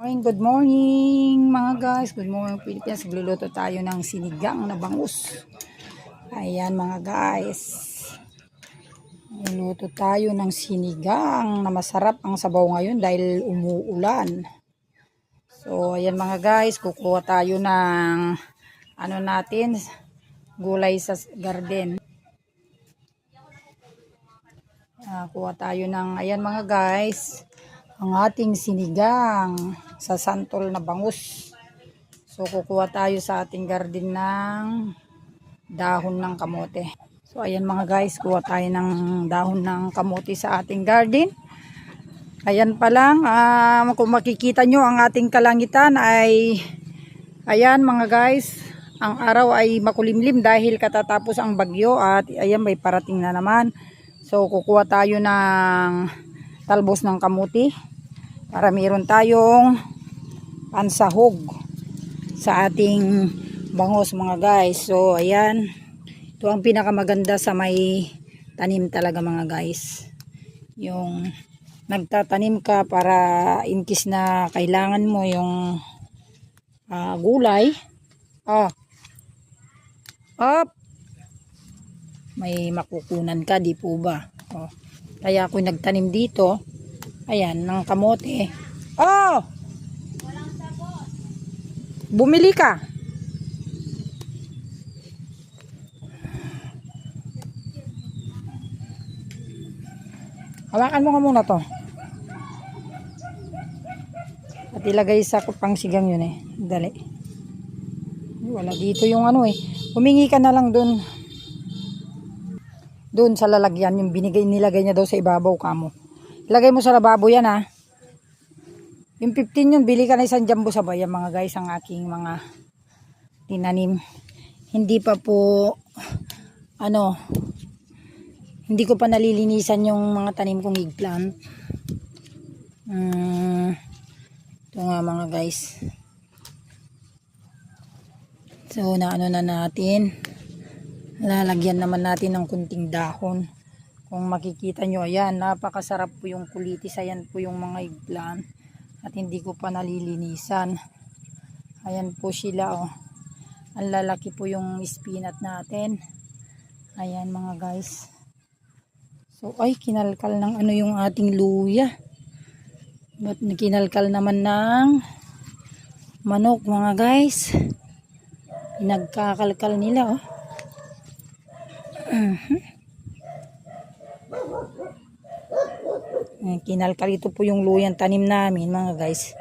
Good morning mga guys. Good morning Pilipinas. Magluluto tayo ng sinigang na bangus. Ayan mga guys. Magluluto tayo ng sinigang na masarap ang sabaw ngayon dahil umuulan. So ayan mga guys, kukuha tayo ng gulay sa garden. Kuha tayo ng ayan mga guys, ang ating sinigang sa santol na bangus. So kukuha tayo sa ating garden ng dahon ng kamote. So ayan mga guys, kuha tayo ng dahon ng kamote sa ating garden. Ayan pa lang, kung makikita nyo ang ating kalangitan ay ayan mga guys, ang araw ay makulimlim dahil katatapos ang bagyo at ayan may parating na naman. So kukuha tayo ng talbos ng kamuti para meron tayong pansahog sa ating bangus mga guys. So ayan, ito ang pinakamaganda sa may tanim talaga mga guys, yung nagtatanim ka para in case na kailangan mo yung gulay, may makukunan ka, di po ba? Kaya ako nagtanim dito, ayan, ng kamote. Bumili ka. Hawakan mo nga muna to. At ilagay sa pangsigang yun eh. Dali. Wala dito yung humingi ka na lang dun. Doon sa lalagyan, yung nilagay niya daw sa ibabaw kamo. Ilagay mo sa lababo yan ha. Yung 15 yun, bili ka na isang jumbo sabay. Yan mga guys, ang aking mga tinanim. Hindi pa po, hindi ko pa nalilinisan yung mga tanim kong eggplant. Ito nga mga guys. So, na natin. Lalagyan naman natin ng kunting dahon. Kung makikita nyo, ayan, napakasarap po yung kulitis. Ayan po yung mga eggplant. At hindi ko pa nalilinisan. Ayan po sila, Ang lalaki po yung spinach natin. Ayan mga guys. So, ay, kinalkal ng yung ating luya. But kinalkal naman ng manok mga guys. Pinagkakalkal nila, Kinalkal, ito po yung luyang tanim namin mga guys.